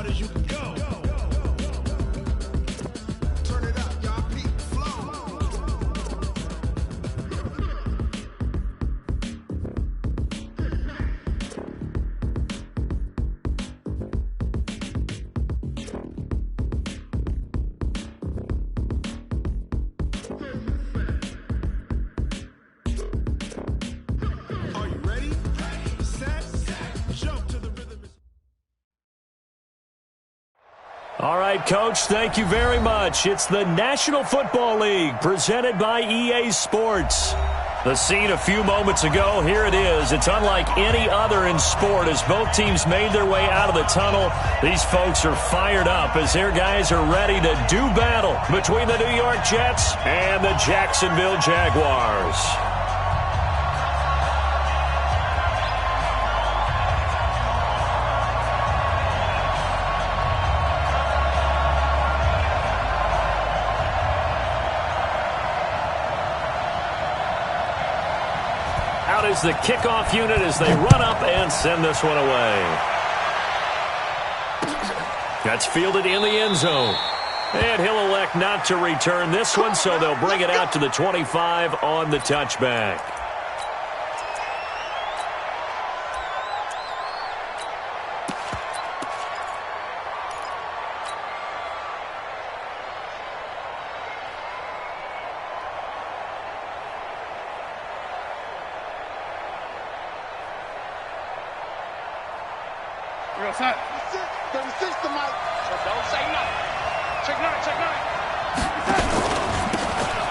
hard as you can go. Turn it up, y'all. Peak flow. Are you ready? Set, jump to the rhythm. All right, Coach, thank you very much. It's the National Football League presented by EA Sports. The scene a few moments ago, here it is. It's unlike any other in sport as both teams made their way out of the tunnel. These folks are fired up as their guys are ready to do battle between the New York Jets and the Jacksonville Jaguars. Out is the kickoff unit as they run up and send this one away. That's fielded in the end zone. And he'll elect not to return this one, so they'll bring it out to the 25 on the touchback. You're outside. 36 to Mike. Don't say nothing. Check nine.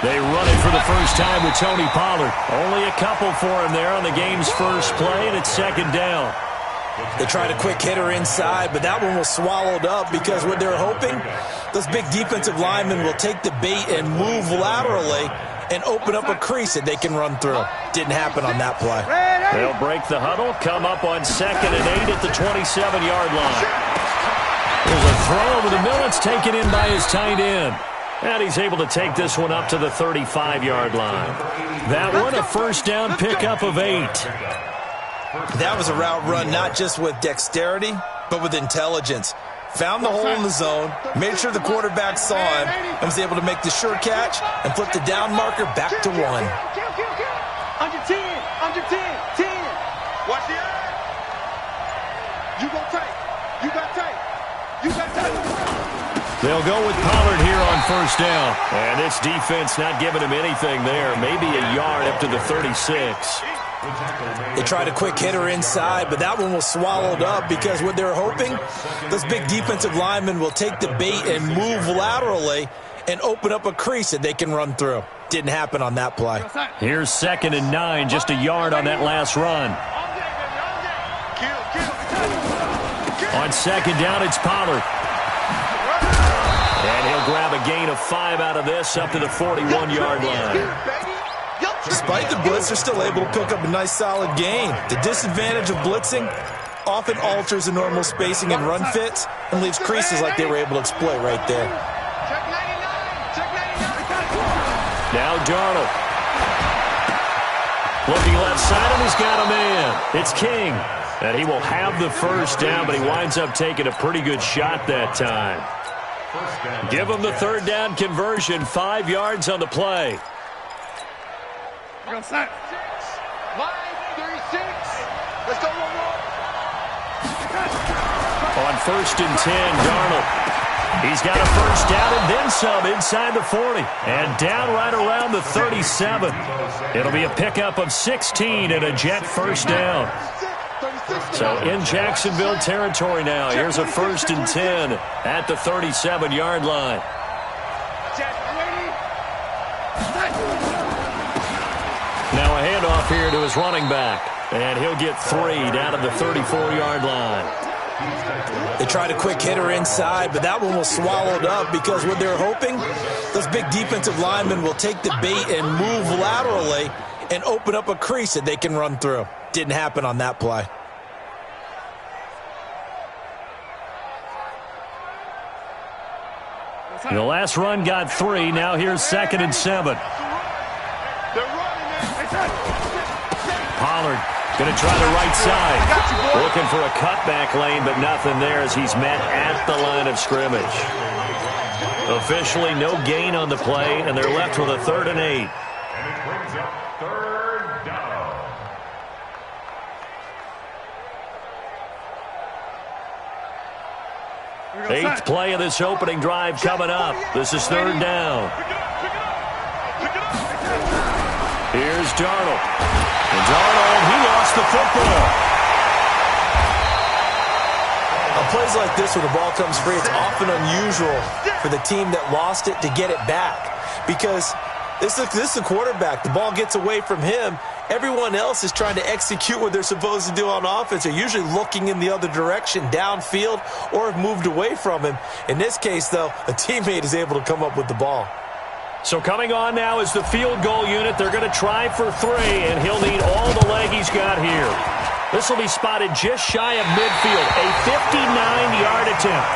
They run it for the first time with Tony Pollard. Only a couple for him there on the game's first play, and it's second down. They tried a quick hitter inside, but that one was swallowed up because what they're hoping, those big defensive linemen will take the bait and move laterally and open up a crease that they can run through. Didn't happen on that play. They'll break the huddle, come up on 2nd and 8 at the 27-yard line. There's a throw over the middle. It's taken in by his tight end. And he's able to take this one up to the 35-yard line. That one, a first down pickup of 8. That was a route run not just with dexterity, but with intelligence. Found the hole in the zone, made sure the quarterback saw him, and was able to make the sure catch and flip the down marker back to 1. Under 10. Watch the eye. You got tape. They'll go with Pollard here on first down. And this defense not giving him anything there. Maybe a yard up to the 36. They tried a quick hitter inside, but that one was swallowed up because what they're hoping, those big defensive linemen will take the bait and move laterally and open up a crease that they can run through. Didn't happen on that play. Here's 2nd and 9, just a yard on that last run. On 2nd down, it's Pollard. And he'll grab a gain of 5 out of this up to the 41-yard line. Despite the blitz, they're still able to pick up a nice solid gain. The disadvantage of blitzing often alters the normal spacing and run fits and leaves creases like they were able to exploit right there. Now Darnold. Looking left side, and he's got a man. It's King. And he will have the first down, but he winds up taking a pretty good shot that time. Give him the 3rd down conversion, 5 yards on the play. You're outside. 36. Let's go, On 1st and 10, Darnold. He's got a first down and then some inside the 40. And down right around the 37. It'll be a pickup of 16 and a Jet first down. So in Jacksonville territory now. Here's a 1st and 10 at the 37-yard line. Now a handoff here to his running back. And he'll get 3 down at the 34-yard line. They tried a quick hitter inside, but that one was swallowed up because what they're hoping, those big defensive linemen will take the bait and move laterally and open up a crease that they can run through. Didn't happen on that play. The last run got 3. Now here's 2nd and 7. Pollard going to try the right side. Looking for a cutback lane, but nothing there as he's met at the line of scrimmage. Officially no gain on the play, and they're left with a 3rd and 8. And it brings up 3rd down. Eighth play of this opening drive coming up. This is 3rd down. Here's Darnold. And Darnold, he lost the football. On plays like this where the ball comes free, it's often unusual for the team that lost it to get it back. Because this is the quarterback. The ball gets away from him. Everyone else is trying to execute what they're supposed to do on offense. They're usually looking in the other direction, downfield, or have moved away from him. In this case, though, a teammate is able to come up with the ball. So coming on now is the field goal unit. They're going to try for 3, and he'll need all the leg he's got here. This will be spotted just shy of midfield, a 59-yard attempt.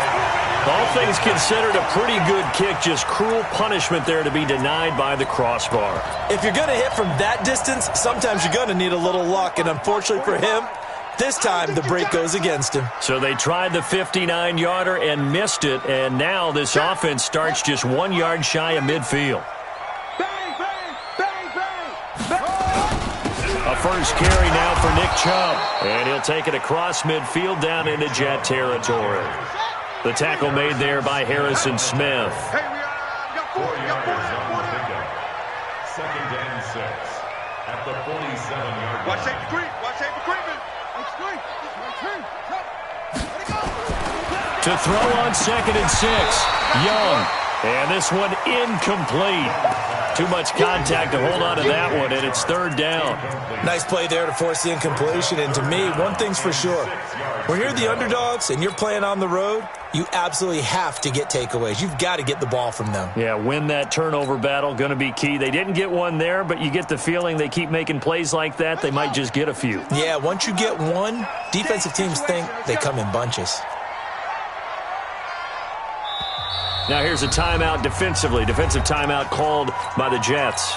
All things considered, a pretty good kick, just cruel punishment there to be denied by the crossbar. If you're going to hit from that distance, sometimes you're going to need a little luck, and unfortunately for him, this time the break goes against him. So they tried the 59-yarder and missed it, and now this offense starts just 1 yard shy of midfield. A first carry now for Nick Chubb, and he'll take it across midfield down into Jet territory. The tackle made there by Harrison Smith. Hey, we got 4. We got 4. 2nd and 6 at the 47-yard line. Watch safety creep. Watch safety creeping. To throw on 2nd and 6. Young. And this one incomplete. Too much contact to hold on to that one, and it's 3rd down. Nice play there to force the incompletion. And to me, one thing's for sure. When you're the underdogs and you're playing on the road, you absolutely have to get takeaways. You've got to get the ball from them. Yeah, win that turnover battle, going to be key. They didn't get one there, but you get the feeling they keep making plays like that, they might just get a few. Yeah, once you get one, defensive teams think they come in bunches. Now here's a timeout defensively. Defensive timeout called by the Jets.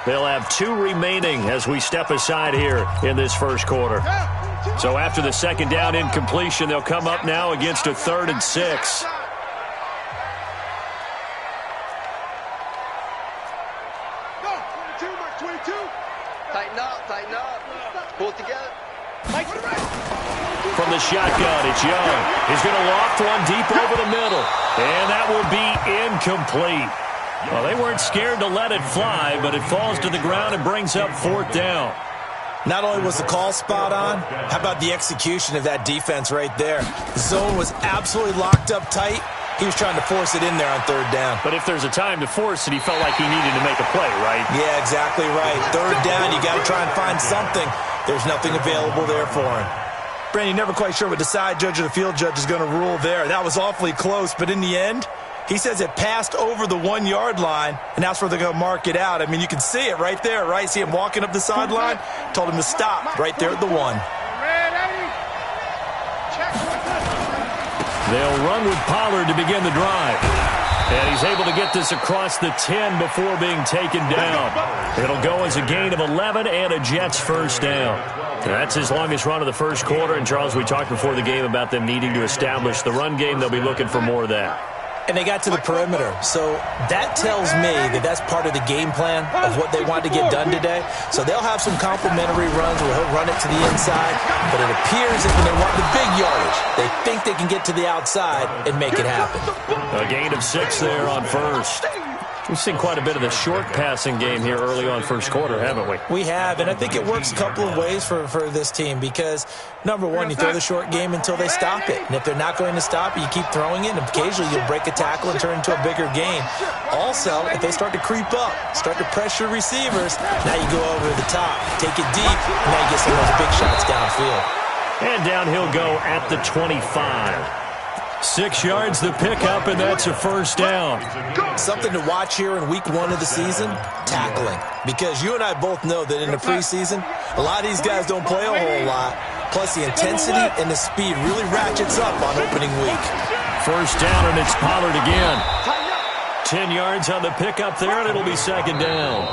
They'll have 2 remaining as we step aside here in this first quarter. So after the 2nd down incompletion, they'll come up now against a 3rd and 6. Tighten up. Pull it together. From the shotgun, it's Young. He's going to loft one deep over the middle. And that will be incomplete. Well, they weren't scared to let it fly, but it falls to the ground and brings up 4th down. Not only was the call spot on, how about the execution of that defense right there? The zone was absolutely locked up tight. He was trying to force it in there on 3rd down. But if there's a time to force it, he felt like he needed to make a play, right? Yeah, exactly right. 3rd down, you got to try and find something. There's nothing available there for him. Brandon, you're never quite sure what the side judge or the field judge is going to rule there. That was awfully close, but in the end, he says it passed over the 1 yard line, and that's where they're going to mark it out. I mean, you can see it right there, right? See him walking up the sideline? Told him to stop right there at the 1. They'll run with Pollard to begin the drive. And he's able to get this across the 10 before being taken down. It'll go as a gain of 11 and a Jets first down. That's his longest run of the first quarter. And, Charles, we talked before the game about them needing to establish the run game. They'll be looking for more of that. And they got to the perimeter. So that tells me that that's part of the game plan of what they want to get done today. So they'll have some complimentary runs where he'll run it to the inside. But it appears that when they want the big yardage, they think they can get to the outside and make it happen. A gain of 6 there on first. We've seen quite a bit of the short passing game here early on first quarter, haven't we? We have, and I think it works a couple of ways for this team because, number one, you throw the short game until they stop it. And if they're not going to stop it, you keep throwing it, and occasionally you'll break a tackle and turn it into a bigger gain. Also, if they start to creep up, start to pressure receivers, now you go over the top, take it deep, and now you get some of those big shots downfield. And down he'll go at the 25. 6 yards the pickup, and that's a first down. Something to watch here in week 1 of the season, tackling. Because you and I both know that in the preseason, a lot of these guys don't play a whole lot. Plus the intensity and the speed really ratchets up on opening week. First down, and it's Pollard again. 10 yards on the pickup there, and it'll be second down.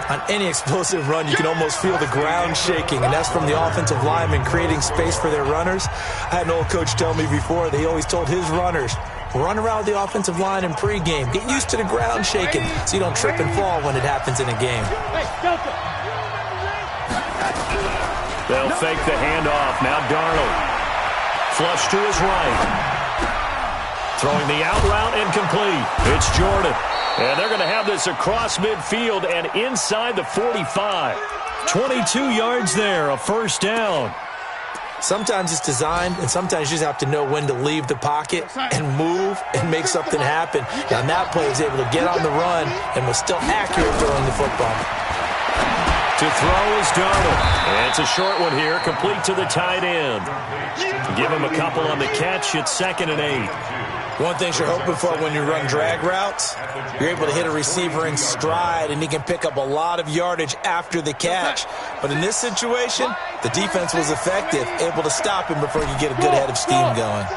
On any explosive run, you can almost feel the ground shaking, and that's from the offensive linemen creating space for their runners. I had an old coach tell me before, he always told his runners, run around the offensive line in pregame. Get used to the ground shaking so you don't trip and fall when it happens in a game. They'll fake the handoff. Now Darnold. Flush to his right. Throwing the out route incomplete. It's Jordan. And they're going to have this across midfield and inside the 45. 22 yards there, a first down. Sometimes it's designed, and sometimes you just have to know when to leave the pocket and move and make something happen. Now, that play was able to get on the run and was still accurate throwing the football. To throw is Darnold. And it's a short one here, complete to the tight end. Give him a couple on the catch. It's 2nd and 8. One thing you're hoping for when you run drag routes, you're able to hit a receiver in stride, and he can pick up a lot of yardage after the catch. But in this situation, the defense was effective, able to stop him before he could get a good head of steam going.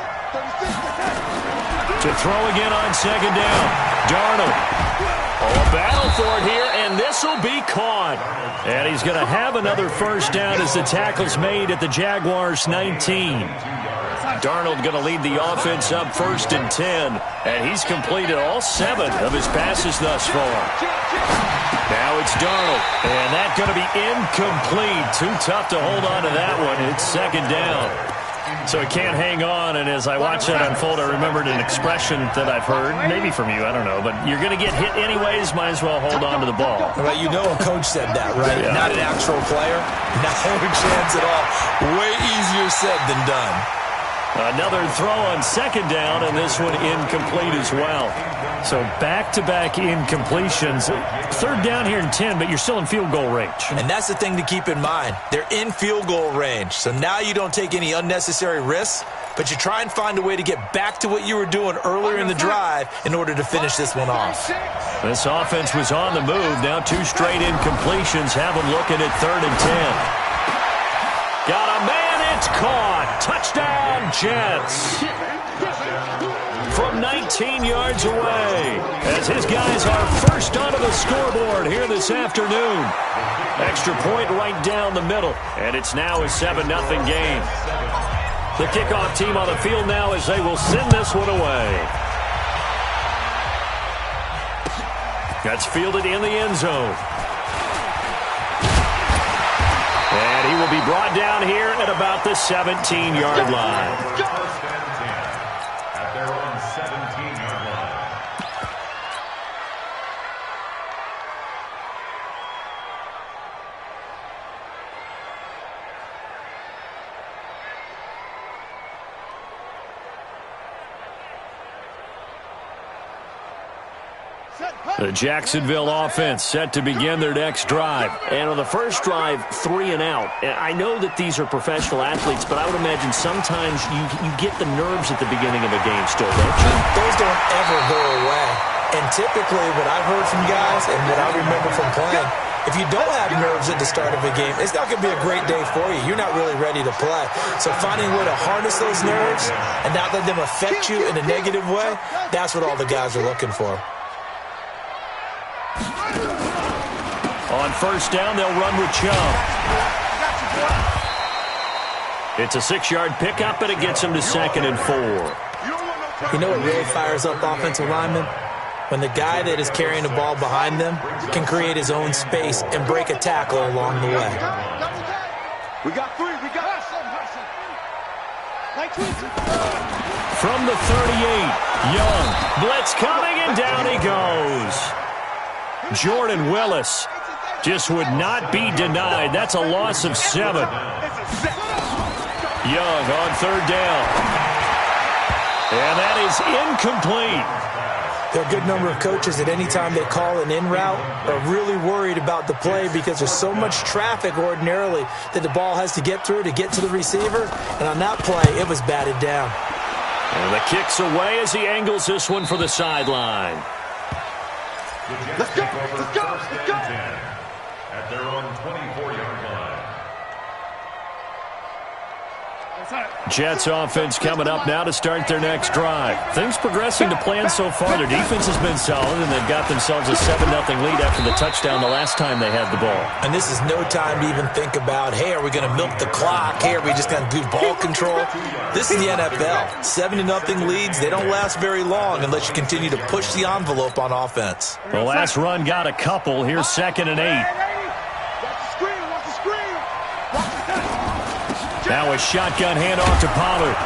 To throw again on 2nd down. Darnold. Oh, a battle for it here, and this will be caught. And he's going to have another first down as the tackle's made at the Jaguars' 19. Darnold going to lead the offense up 1st and 10, and he's completed all 7 of his passes thus far. Now it's Darnold, and that's going to be incomplete. Too tough to hold on to that one. It's 2nd down. So he can't hang on, and as I watch that unfold, I remembered an expression that I've heard, maybe from you, I don't know, but you're going to get hit anyways, might as well hold on to the ball. Well, you know a coach said that, right? Yeah. Not an actual player. Not a chance at all. Way easier said than done. Another throw on 2nd down, and this one incomplete as well. So back-to-back incompletions. 3rd down here in 10, but you're still in field goal range. And that's the thing to keep in mind. They're in field goal range. So now you don't take any unnecessary risks, but you try and find a way to get back to what you were doing earlier in the drive in order to finish this one off. This offense was on the move. Now 2 straight incompletions have them looking at 3rd and 10. Got a man. It's caught. Touchdown, Jets. From 19 yards away, as his guys are first onto the scoreboard here this afternoon. Extra point right down the middle, and it's now a 7-0 game. The kickoff team on the field now as they will send this one away. That's fielded in the end zone. And he will be brought down here at about the 17-yard line. At their own 17-yard line. The Jacksonville offense set to begin their next drive. And on the first drive, 3 and out. And I know that these are professional athletes, but I would imagine sometimes you get the nerves at the beginning of a game still, don't you? Those don't ever go away. And typically what I've heard from guys and what I remember from playing, if you don't have nerves at the start of a game, it's not going to be a great day for you. You're not really ready to play. So finding a way to harness those nerves and not let them affect you in a negative way, that's what all the guys are looking for. On first down, they'll run with Chubb. It's a 6-yard pickup, and it gets them to 2nd and 4. You know what really fires up offensive linemen? When the guy that is carrying the ball behind them can create his own space and break a tackle along the way. We got 3. We got From the 38, Young. Blitz coming, and down he goes. Jordan Willis just would not be denied. That's a loss of 7. Young on 3rd down. And that is incomplete. There are a good number of coaches at any time they call an in route are really worried about the play because there's so much traffic ordinarily that the ball has to get through to get to the receiver. And on that play, it was batted down. And the kick's away as he angles this one for the sideline. Let's go. Let's go. Let's go. At their own 24-yard line. Jets offense coming up now to start their next drive. Things progressing to plan so far. Their defense has been solid, and they've got themselves a 7-0 lead after the touchdown the last time they had the ball. And this is no time to even think about, hey, are we going to milk the clock? Hey, are we just going to do ball control? This is the NFL. 7-0 leads, they don't last very long unless you continue to push the envelope on offense. The last run got a couple. Here's 2nd and 8. Now a shotgun handoff to Pollard.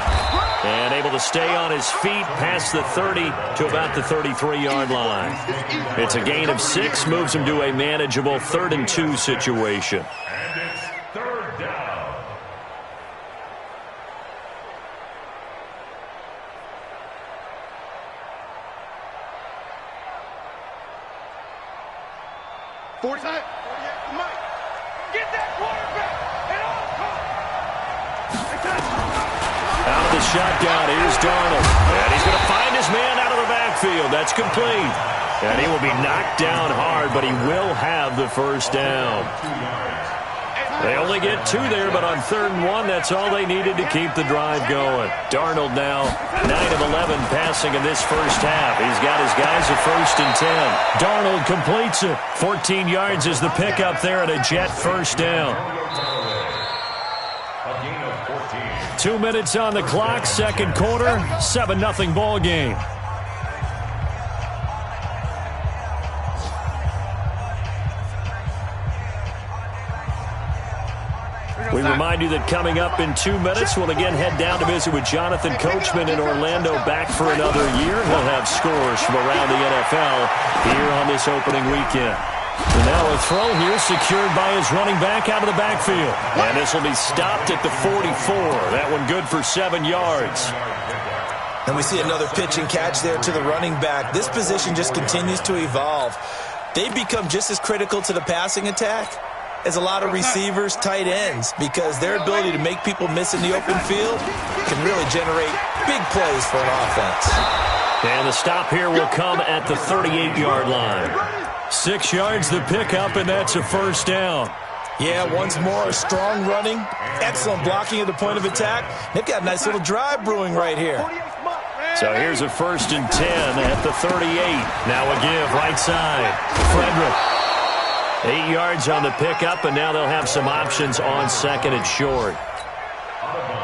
And able to stay on his feet past the 30 to about the 33-yard line. It's a gain of 6, moves him to a manageable 3rd and 2 situation. And it's 3rd down. Get that quarterback and Out of the shotgun, here's Darnold. And he's going to find his man out of the backfield. That's complete. And he will be knocked down hard, but he will have the first down. They only get 2 there, but on 3rd and 1, that's all they needed to keep the drive going. Darnold now 9 of 11 passing in this first half. He's got his guys at 1st and 10. Darnold completes it. 14 yards is the pickup there at a Jet first down. A gain of 14. 2 minutes on the clock, 2nd quarter, 7-0 ball game. We remind you that coming up in 2 minutes, we'll again head down to visit with Jonathan Coachman in Orlando, back for another year. He'll have scores from around the NFL here on this opening weekend. And now a throw here secured by his running back out of the backfield. And this will be stopped at the 44. That one good for 7 yards. And we see another pitch and catch there to the running back. This position just continues to evolve. They become just as critical to the passing attack as a lot of receivers, tight ends, because their ability to make people miss in the open field can really generate big plays for an offense. And the stop here will come at the 38-yard line. 6 yards the pickup, and that's a first down. Yeah, once more, strong running, excellent blocking at the point of attack. They've got a nice little drive brewing right here. So here's a 1st and 10 at the 38. Now a give right side. Frederick. 8 yards on the pickup, and now they'll have some options on 2nd and short.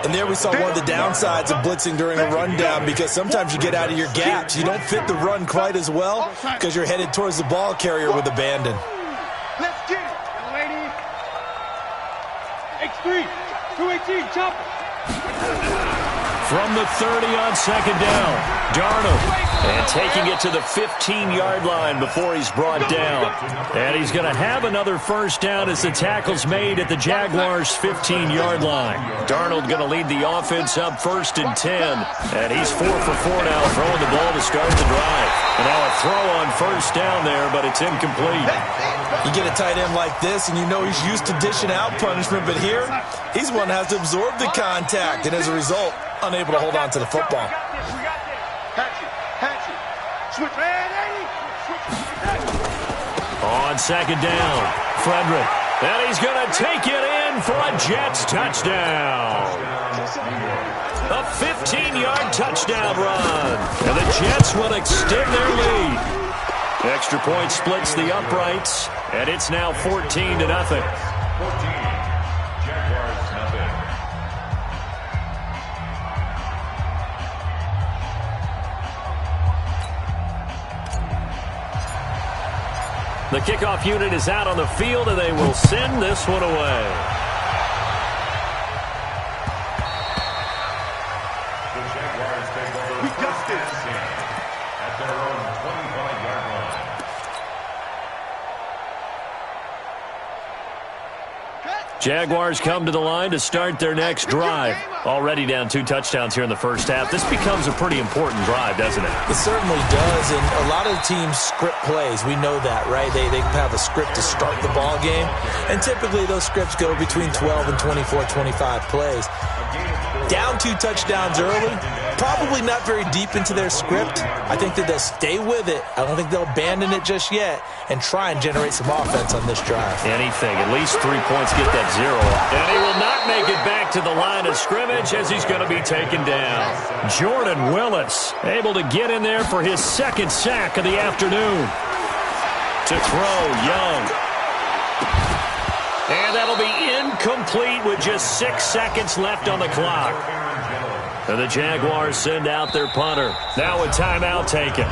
And there we saw one of the downsides of blitzing during a rundown, because sometimes you get out of your gaps. You don't fit the run quite as well because you're headed towards the ball carrier with abandon. Let's get it, lady. X3, 218, jump. From the 30 on 2nd down. Darnold. And taking it to the 15-yard line before he's brought down. And he's going to have another first down as the tackle's made at the Jaguars' 15-yard line. Darnold going to lead the offense up 1st and 10. And he's 4 for 4 now, throwing the ball to start the drive. And now a throw on first down there, but it's incomplete. You get a tight end like this, and you know he's used to dishing out punishment, but here, he's one that has to absorb the contact, and as a result, unable to hold on to the football. On 2nd down, Frederick. And he's going to take it in for a Jets touchdown. A 15-yard touchdown run. And the Jets will extend their lead. Extra point splits the uprights, and it's now 14-0. 14. Jaguars, nothing. The kickoff unit is out on the field, and they will send this one away. The Jaguars take over first and 10 at their own 25-yard line. Jaguars come to the line to start their next drive. Already down 2 touchdowns here in the first half. This becomes a pretty important drive, doesn't it? It certainly does, and a lot of the teams script plays. We know that, right? They have a script to start the ball game, and typically those scripts go between 12 and 24, 25 plays. Down 2 touchdowns early, probably not very deep into their script. I think that they'll stay with it. I don't think they'll abandon it just yet and try and generate some offense on this drive. Anything. At least 3 points. Get that And he will not make it back to the line of scrimmage as he's going to be taken down. Jordan Willis able to get in there for his second sack of the afternoon. To throw, Young. And that'll be incomplete with just 6 seconds left on the clock. And the Jaguars send out their punter. Now a timeout taken.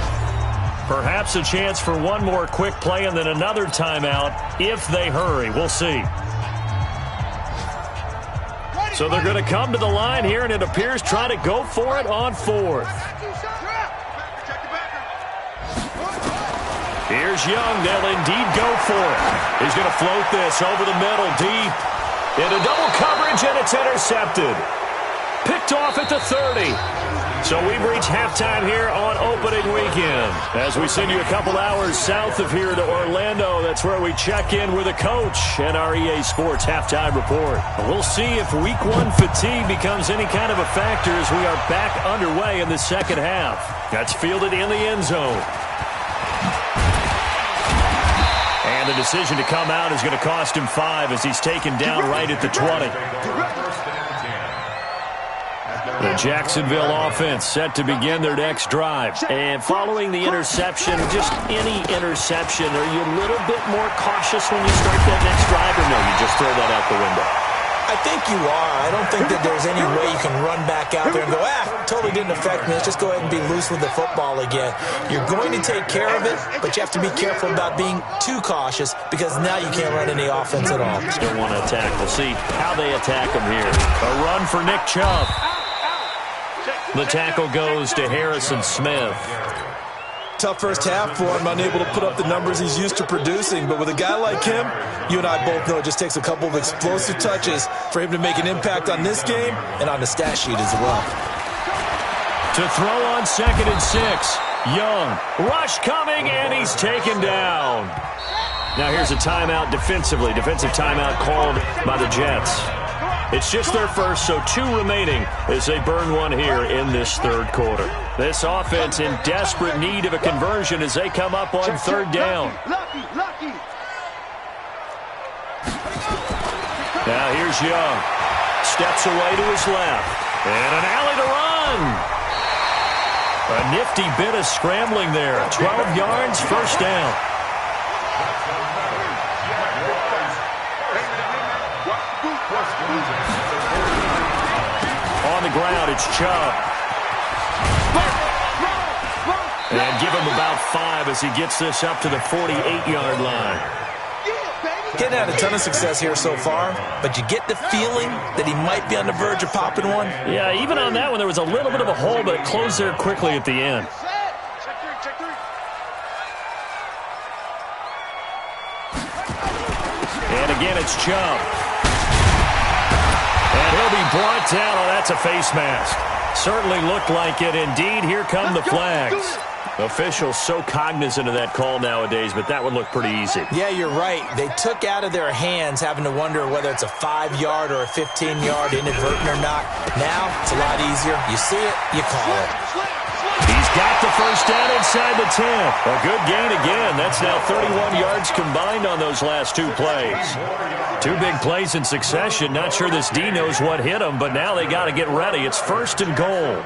Perhaps a chance for one more quick play and then another timeout if they hurry. We'll see. So they're going to come to the line here, and it appears try to go for it on fourth. Here's Young. They'll indeed go for it. He's going to float this over the middle, deep. Into double coverage, and it's intercepted. Picked off at the 30. So we've reached halftime here on opening weekend. As we send you a couple hours south of here to Orlando, that's where we check in with a coach and our EA Sports halftime report. We'll see if week one fatigue becomes any kind of a factor as we are back underway in the second half. That's fielded in the end zone. And the decision to come out is going to cost him 5 as he's taken down right at the 20. The Jacksonville offense set to begin their next drive. And following the interception, just any interception, are you a little bit more cautious when you start that next drive, or no, you just throw that out the window? I think you are. I don't think that there's any way you can run back out there and go, totally didn't affect me. Let's just go ahead and be loose with the football again. You're going to take care of it, but you have to be careful about being too cautious because now you can't run any offense at all. Still want to attack. We'll see how they attack him here. A run for Nick Chubb. The tackle goes to Harrison Smith. Tough first half for him, unable to put up the numbers he's used to producing. But with a guy like him, you and I both know it just takes a couple of explosive touches for him to make an impact on this game and on the stat sheet as well. To throw on 2nd and 6. Young. Rush coming, and he's taken down. Now here's a timeout defensively. Defensive timeout called by the Jets. It's just their first, so 2 remaining as they burn one here in this third quarter. This offense in desperate need of a conversion as they come up on 3rd down. Now here's Young. Steps away to his left. And an alley to run. A nifty bit of scrambling there. 12 yards, first down. On the ground, it's Chubb. And give him about 5 as he gets this up to the 48-yard line. Getting had a ton of success here so far, but you get the feeling that he might be on the verge of popping one. Yeah, even on that one, there was a little bit of a hole, but it closed there quickly at the end. And again, it's Chubb. And he'll be brought down. Oh, that's a face mask. Certainly looked like it. Indeed, here come the flags. Officials so cognizant of that call nowadays, but that would look pretty easy. Yeah, you're right. They took out of their hands having to wonder whether it's a 5-yard or a 15-yard inadvertent or not. Now, it's a lot easier. You see it, you call it. He's got the first down inside the 10. A good gain again. That's now 31 yards combined on those last 2 plays. 2 big plays in succession. Not sure this D knows what hit him, but now they got to get ready. It's 1st and goal.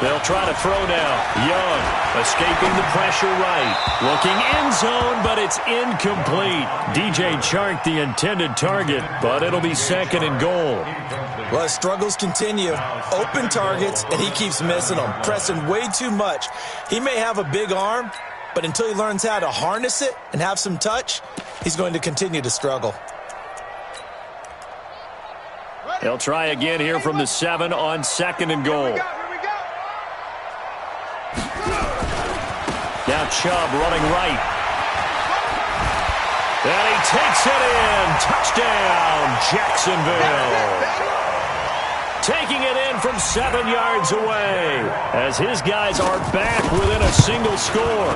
They'll try to throw now. Young escaping the pressure right. Looking end zone, but it's incomplete. DJ Chark, the intended target, but it'll be 2nd and goal. Well, his struggles continue. Open targets, and he keeps missing them. Pressing way too much. He may have a big arm, but until he learns how to harness it and have some touch, he's going to continue to struggle. They'll try again here from the 7 on 2nd and goal. Now Chubb running right. And he takes it in. Touchdown, Jacksonville. Taking it in from 7 yards away as his guys are back within a single score.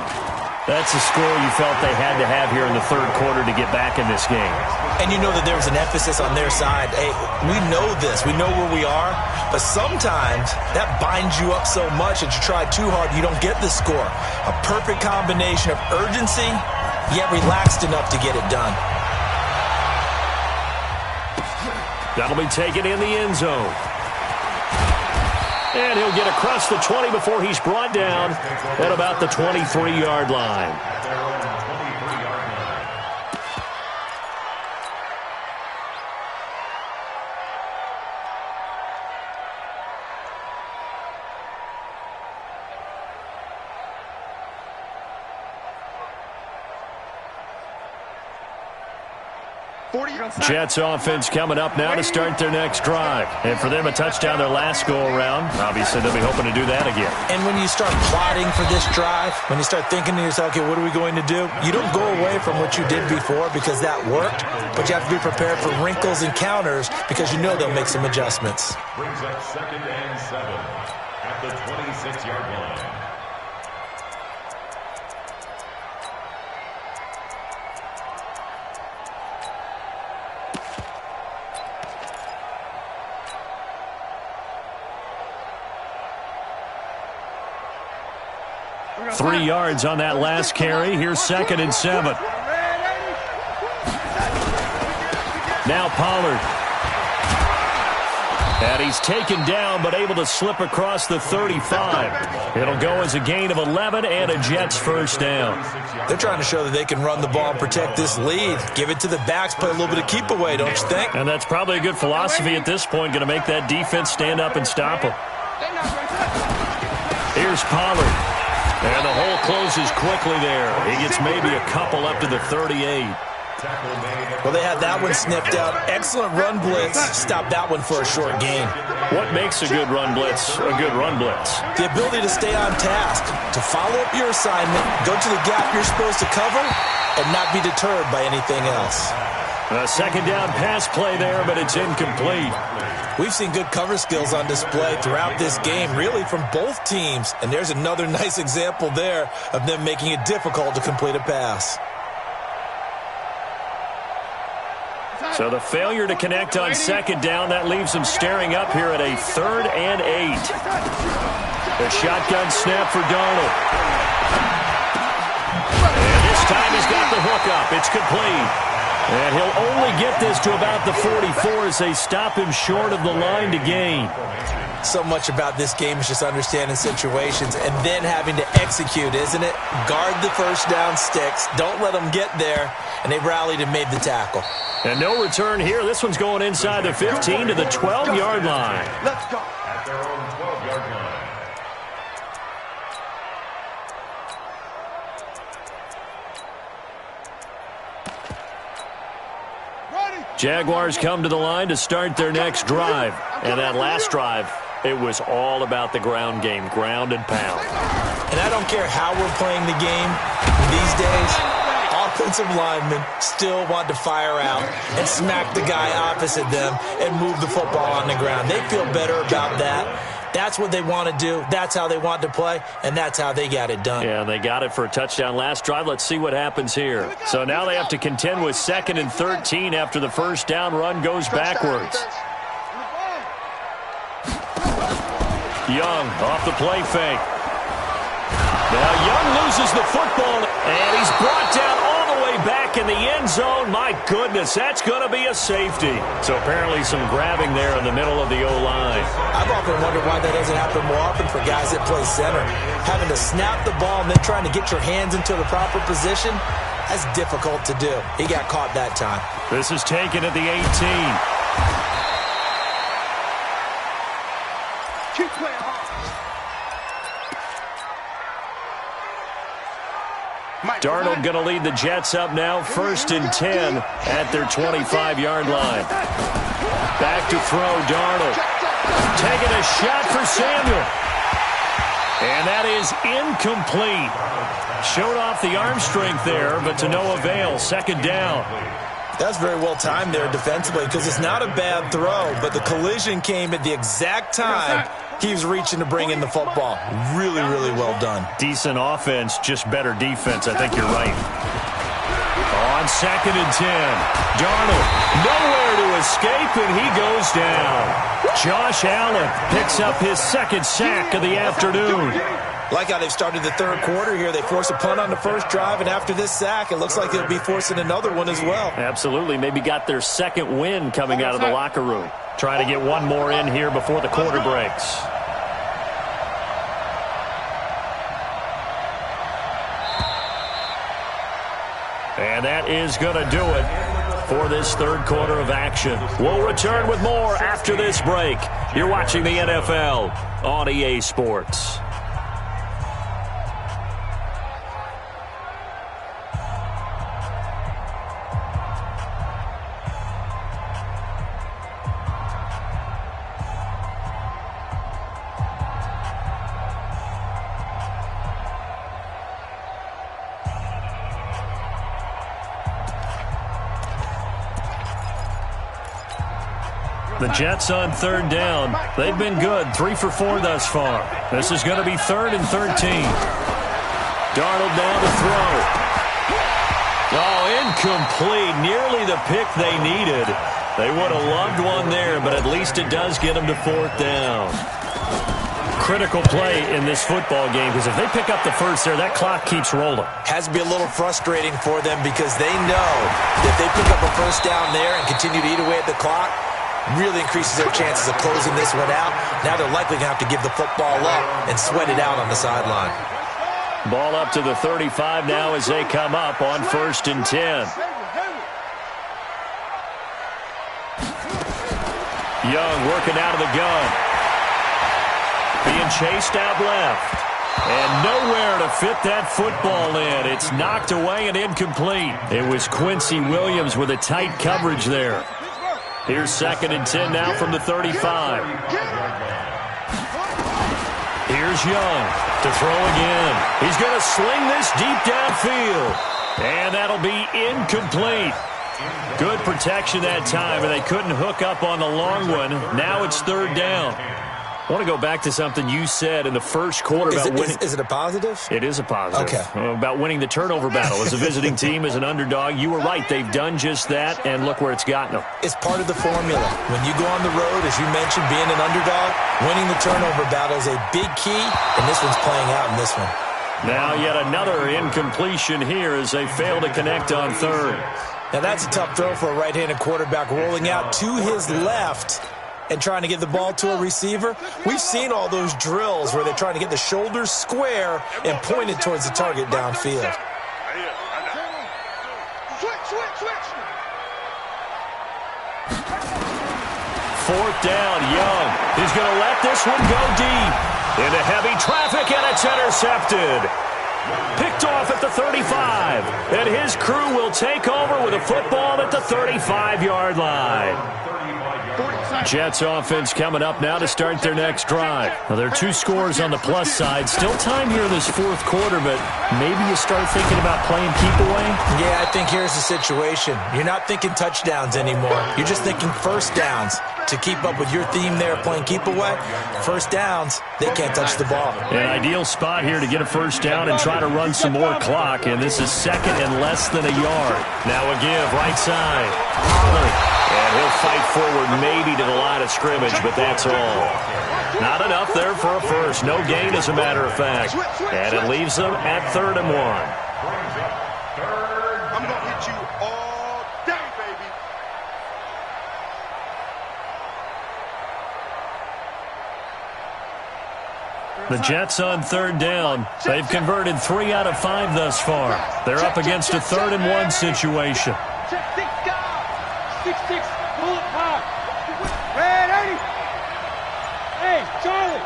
That's the score you felt they had to have here in the third quarter to get back in this game. And you know that there was an emphasis on their side. Hey, we know this. We know where we are. But sometimes that binds you up so much that you try too hard, you don't get the score. A perfect combination of urgency, yet relaxed enough to get it done. That'll be taken in the end zone. And he'll get across the 20 before he's brought down at about the 23-yard line. Jets offense coming up now to start their next drive. And for them, a touchdown their last go-around. Obviously, they'll be hoping to do that again. And when you start plotting for this drive, when you start thinking to yourself, okay, what are we going to do? You don't go away from what you did before because that worked, but you have to be prepared for wrinkles and counters because you know they'll make some adjustments. Brings up 2nd and 7 at the 26-yard line. Three yards on that last carry. Here's 2nd and 7. Now Pollard. And he's taken down, but able to slip across the 35. It'll go as a gain of 11 and a Jets first down. They're trying to show that they can run the ball and protect this lead. Give it to the backs, play a little bit of keep away, don't you think? And that's probably a good philosophy at this point. Going to make that defense stand up and stop them. Here's Pollard. And the hole closes quickly there. He gets maybe a couple up to the 38. Well, they had that one sniffed out. Excellent run blitz. Stop that one for a short gain. What makes a good run blitz a good run blitz? The ability to stay on task, to follow up your assignment, go to the gap you're supposed to cover, and not be deterred by anything else. A second down pass play there, but it's incomplete. We've seen good cover skills on display throughout this game, really from both teams. And there's another nice example there of them making it difficult to complete a pass. So the failure to connect on second down, that leaves them staring up here at a 3rd and 8. The shotgun snap for Darnold. And this time he's got the hook up. It's complete. And he'll only get this to about the 44 as they stop him short of the line to gain. So much about this game is just understanding situations and then having to execute, isn't it? Guard the first down sticks. Don't let them get there. And they rallied and made the tackle. And no return here. This one's going inside the 15 to the 12-yard line. Let's go. At their own 12-yard line. Jaguars come to the line to start their next drive. And that last drive, it was all about the ground game, ground and pound. And I don't care how we're playing the game these days, offensive linemen still want to fire out and smack the guy opposite them and move the football on the ground. They feel better about that. That's what they want to do. That's how they want to play, and that's how they got it done. Yeah, they got it for a touchdown last drive. Let's see what happens here. So now they have to contend with 2nd and 13 after the first down run goes backwards. Young off the play fake. Now Young loses the football, and he's brought down all the way back in the end zone. My goodness, that's going to be a safety. So apparently some grabbing there in the middle of the O-line. I've often wondered why that doesn't happen more often for guys that play center. Having to snap the ball and then trying to get your hands into the proper position, that's difficult to do. He got caught that time. This is taken at the 18. Keep playing hard. Darnold going to lead the Jets up now, 1st and 10 at their 25-yard line. Back to throw, Darnold. Taking a shot for Samuel. And that is incomplete. Showed off the arm strength there, but to no avail. 2nd down. That's very well timed there defensively because it's not a bad throw, but the collision came at the exact time he was reaching to bring in the football. Really, really well done. Decent offense, just better defense. I think you're right. On 2nd and 10, Darnold nowhere to escape, and he goes down. Josh Allen picks up his 2nd sack of the afternoon. Like how they've started the third quarter here. They force a punt on the first drive, and after this sack, it looks like they'll be forcing another one as well. Absolutely. Maybe got their second win coming out of the locker room. Trying to get one more in here before the quarter breaks. And that is going to do it for this third quarter of action. We'll return with more after this break. You're watching the NFL on EA Sports. The Jets on third down. They've been good. 3 for 4 thus far. This is going to be 3rd and 13. Darnold down to throw. Oh, incomplete. Nearly the pick they needed. They would have loved one there, but at least it does get them to 4th down. Critical play in this football game, because if they pick up the first there, that clock keeps rolling. Has to be a little frustrating for them because they know that if they pick up a first down there and continue to eat away at the clock, really increases their chances of closing this one out. Now they're likely going to have to give the football up and sweat it out on the sideline. Ball up to the 35 now as they come up on 1st and 10. Young working out of the gun. Being chased out left. And nowhere to fit that football in. It's knocked away and incomplete. It was Quincy Williams with a tight coverage there. Here's 2nd and 10 now from the 35. Here's Young to throw again. He's going to sling this deep downfield. And that'll be incomplete. Good protection that time, and they couldn't hook up on the long one. Now it's 3rd down. I want to go back to something you said in the first quarter about winning. Is it a positive? It is a positive. Okay. About winning the turnover battle. As a visiting team, as an underdog, you were right. They've done just that, and look where it's gotten them. It's part of the formula. When you go on the road, as you mentioned, being an underdog, winning the turnover battle is a big key, and this one's playing out in this one. Now yet another incompletion here as they fail to connect on 3rd. Now that's a tough throw for a right-handed quarterback, rolling out to his left and trying to get the ball to a receiver. We've seen all those drills where they're trying to get the shoulders square and pointed towards the target downfield. Switch. 4th down, Young. He's going to let this one go deep. Into heavy traffic, and it's intercepted. Picked off at the 35. And his crew will take over with a football at the 35-yard line. Jets offense coming up now to start their next drive. Now, there are 2 scores on the plus side. Still time here in this 4th quarter, but maybe you start thinking about playing keep away? Yeah, I think here's the situation. You're not thinking touchdowns anymore. You're just thinking first downs. To keep up with your theme there, playing keep away, first downs, they can't touch the ball. An ideal spot here to get a first down and try to run some more clock, and this is 2nd and less than a yard. Now a give, right side. And he'll fight forward maybe to the line of scrimmage, but that's all. Not enough there for a first. No gain, as a matter of fact. And it leaves them at 3rd and 1. I'm going to hit you all day, baby. The Jets on 3rd down. They've converted 3 out of 5 thus far. They're up against a 3rd and 1 situation. 6-6, pull it hard. Red 80. Hey, Charlie.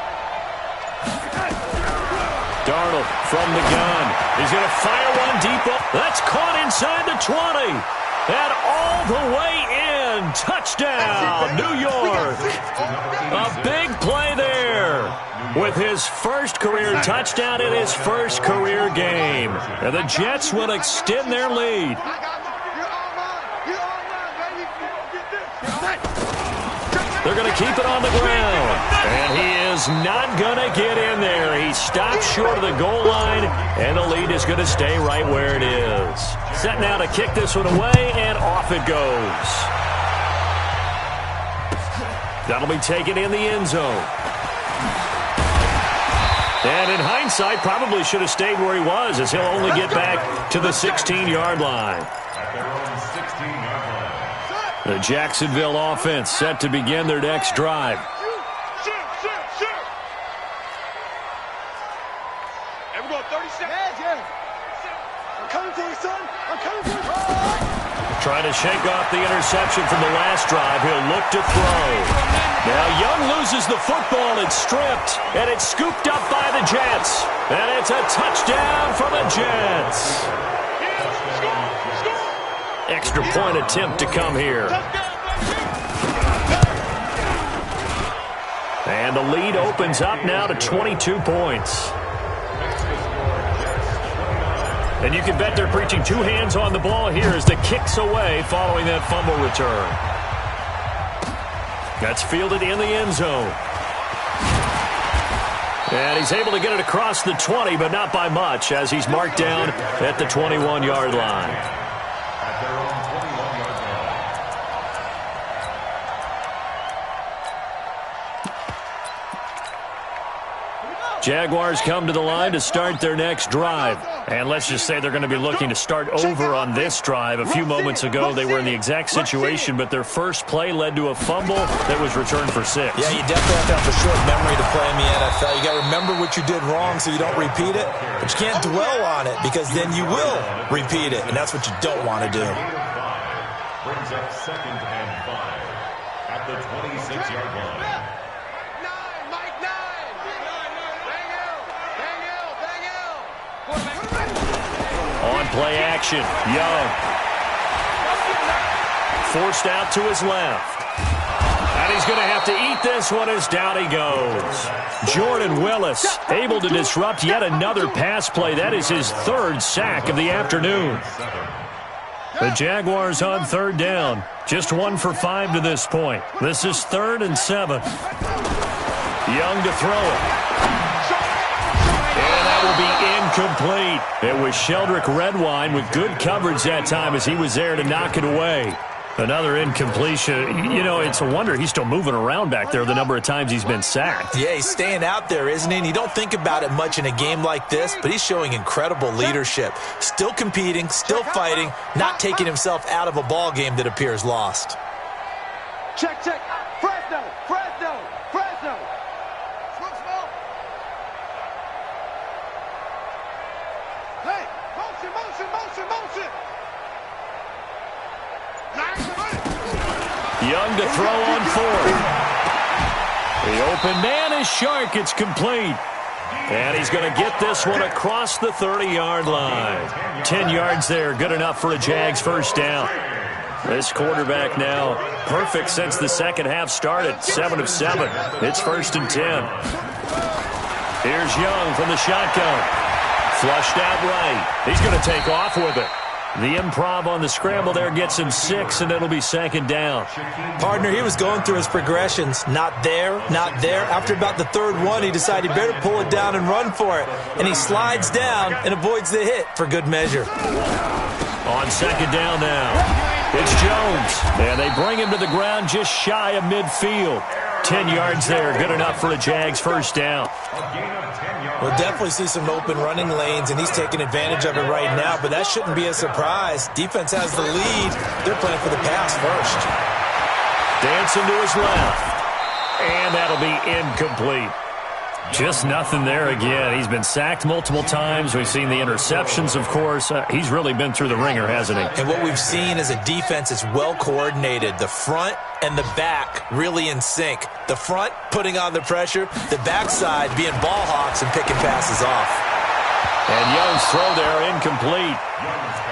Darnold from the gun. He's going to fire one deep. That's caught inside the 20. And all the way in. Touchdown, New York. A big play there. With his first career touchdown in his first career game. And the Jets will extend their lead. They're going to keep it on the ground. And he is not going to get in there. He stops short of the goal line, and the lead is going to stay right where it is. Set now to kick this one away, and off it goes. That'll be taken in the end zone. And in hindsight, probably should have stayed where he was, as he'll only get back to the 16-yard line. At their own 16-yard line. The Jacksonville offense set to begin their next drive. Shoot. And we're going 30 seconds. Yeah. I'm coming for you, son. I'm coming for you. Trying to shake off the interception from the last drive. He'll look to throw. Now Young loses the football. It's stripped, and it's scooped up by the Jets. And it's a touchdown for the Jets. Extra point attempt to come here. And the lead opens up now to 22 points. And you can bet they're preaching two hands on the ball here as the kick's away following that fumble return. That's fielded in the end zone. And he's able to get it across the 20, but not by much, as he's marked down at the 21-yard line. At their own 21-yard line. Jaguars come to the line to start their next drive. And let's just say they're going to be looking to start over on this drive. A few moments ago, they were in the exact situation, but their first play led to a fumble that was returned for 6. Yeah, you definitely have to have a short memory to play in the NFL. You got to remember what you did wrong so you don't repeat it, but you can't dwell on it because then you will repeat it, and that's what you don't want to do. Brings up 2nd and 5 at the 26-yard line. On play action, Young. Forced out to his left. And he's going to have to eat this one as down he goes. Jordan Willis able to disrupt yet another pass play. That is his 3rd sack of the afternoon. The Jaguars on 3rd down. Just 1 for 5 to this point. This is 3rd and 7. Young to throw it. Will be incomplete. It was Sheldrick Redwine with good coverage that time as he was there to knock it away. Another incompletion. You know, it's a wonder he's still moving around back there the number of times he's been sacked. Yeah, he's staying out there, isn't he? And you don't think about it much in a game like this, but he's showing incredible leadership. Still competing, still fighting, not taking himself out of a ball game that appears lost. Check. Fresno. Hey, motion. Young to throw on 4th. The open man is Shark. It's complete. And he's going to get this one across the 30-yard line. 10 yards there. Good enough for a Jags first down. This quarterback now perfect since the second half started. 7 of 7. It's 1st and 10. Here's Young from the shotgun. Flushed out right. He's going to take off with it. The improv on the scramble there gets him 6, and it'll be 2nd down. Partner, he was going through his progressions. Not there. After about the 3rd one, he decided he better pull it down and run for it. And he slides down and avoids the hit for good measure. On 2nd down now, it's Jones. And they bring him to the ground just shy of midfield. 10 yards there. Good enough for a Jags first down. We'll definitely see some open running lanes, and he's taking advantage of it right now, but that shouldn't be a surprise. Defense has the lead. They're playing for the pass first. Dancing to his left. And that'll be incomplete. Just nothing there again. He's been sacked multiple times. We've seen the interceptions, of course. He's really been through the ringer, hasn't he? And what we've seen is a defense that's well coordinated. The front and the back really in sync. The front putting on the pressure, the backside being ball hawks and picking passes off. And Young's throw there incomplete.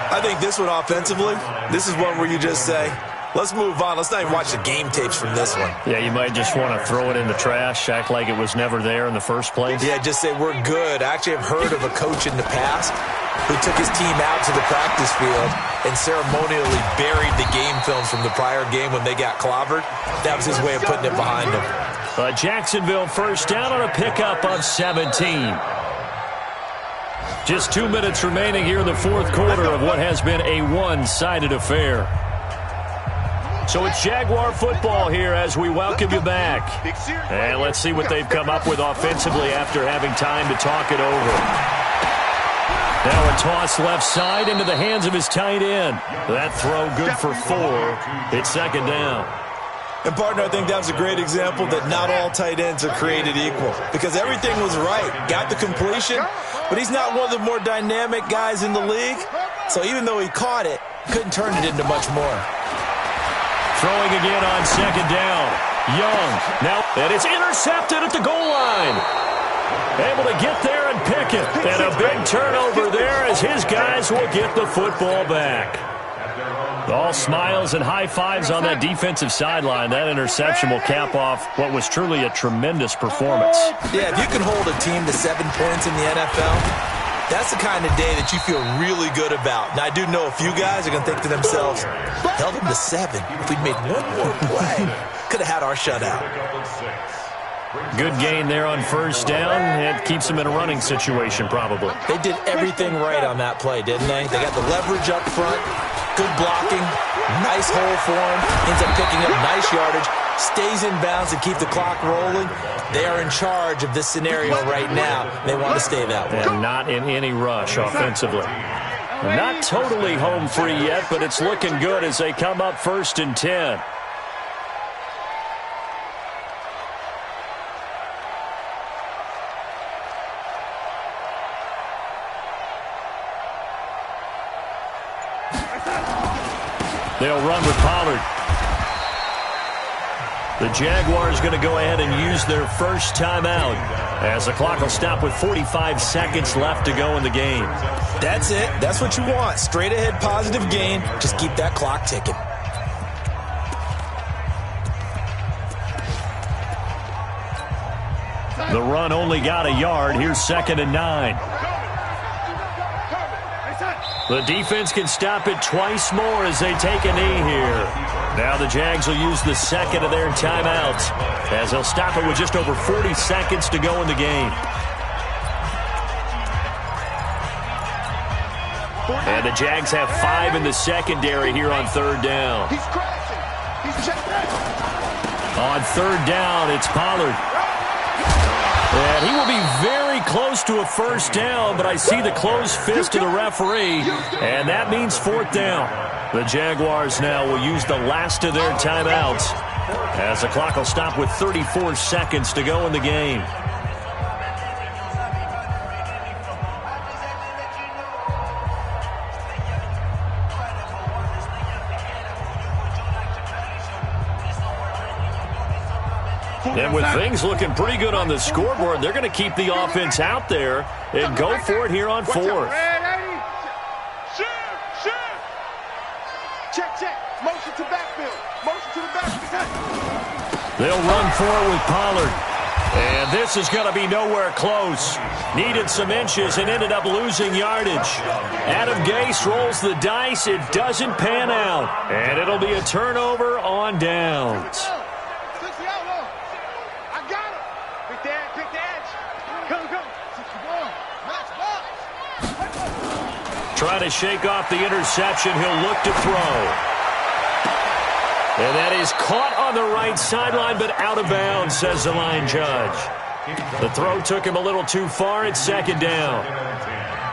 I think this one offensively, this is one where you just say, let's move on. Let's not even watch the game tapes from this one. Yeah, you might just want to throw it in the trash, act like it was never there in the first place. Yeah, just say we're good. I actually have heard of a coach in the past who took his team out to the practice field and ceremonially buried the game films from the prior game when they got clobbered. That was his way of putting it behind them. Jacksonville first down on a pickup of 17. Just 2 minutes remaining here in the fourth quarter of what has been a one-sided affair. So it's Jaguar football here as we welcome you back. And let's see what they've come up with offensively after having time to talk it over. Now a toss left side into the hands of his tight end. That throw good for 4. It's second down. And, partner, I think that was a great example that not all tight ends are created equal because everything was right. Got the completion, but he's not one of the more dynamic guys in the league. So even though he caught it, couldn't turn it into much more. Throwing again on second down. Young. Now, and it's intercepted at the goal line. Able to get there and pick it. And a big turnover there as his guys will get the football back. All smiles and high fives on that defensive sideline. That interception will cap off what was truly a tremendous performance. Yeah, if you can hold a team to 7 points in the NFL, that's the kind of day that you feel really good about. And I do know a few guys are going to think to themselves, held them to 7. If we'd made one more play, could have had our shutout. Good gain there on first down. It keeps them in a running situation probably. They did everything right on that play, didn't they? They got the leverage up front, good blocking, nice hole for him, ends up picking up nice yardage, stays in bounds and keep the clock rolling. They are in charge of this scenario right now. They want to stay that way. And not in any rush offensively. Not totally home free yet, but it's looking good as they come up 1st and 10. They'll run with Pollard. The Jaguars going to go ahead and use their first timeout as the clock will stop with 45 seconds left to go in the game. That's it. That's what you want. Straight ahead positive gain. Just keep that clock ticking. The run only got a yard. Here's 2nd and 9. The defense can stop it twice more as they take a knee here. Now the Jags will use the second of their timeouts as they'll stop it with just over 40 seconds to go in the game. And the Jags have 5 in the secondary here on 3rd down. He's crashing. He's checked out. On 3rd down, it's Pollard. And he will be very close to a first down, but I see the closed fist of the referee, and that means 4th down. The Jaguars now will use the last of their timeouts as the clock will stop with 34 seconds to go in the game. And with things looking pretty good on the scoreboard, they're going to keep the offense out there and go for it here on 4th. Check. Motion to backfield. Motion to the backfield. They'll run for it with Pollard. And this is going to be nowhere close. Needed some inches and ended up losing yardage. Adam Gase rolls the dice. It doesn't pan out. And it'll be a turnover on downs. Trying to shake off the interception. He'll look to throw. And that is caught on the right sideline, but out of bounds, says the line judge. The throw took him a little too far. It's 2nd down.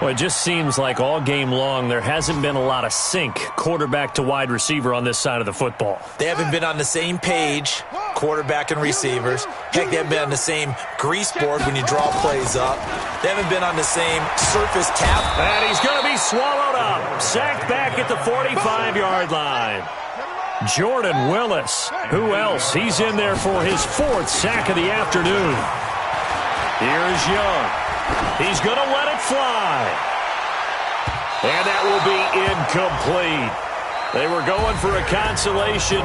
Well, it just seems like all game long there hasn't been a lot of sync quarterback to wide receiver on this side of the football. They haven't been on the same page, quarterback and receivers. Heck, they haven't been on the same grease board when you draw plays up. They haven't been on the same surface tap. And he's going to be swallowed up. Sacked back at the 45-yard line. Jordan Willis. Who else? He's in there for his 4th sack of the afternoon. Here's Young. He's going to let it fly. And that will be incomplete. They were going for a consolation.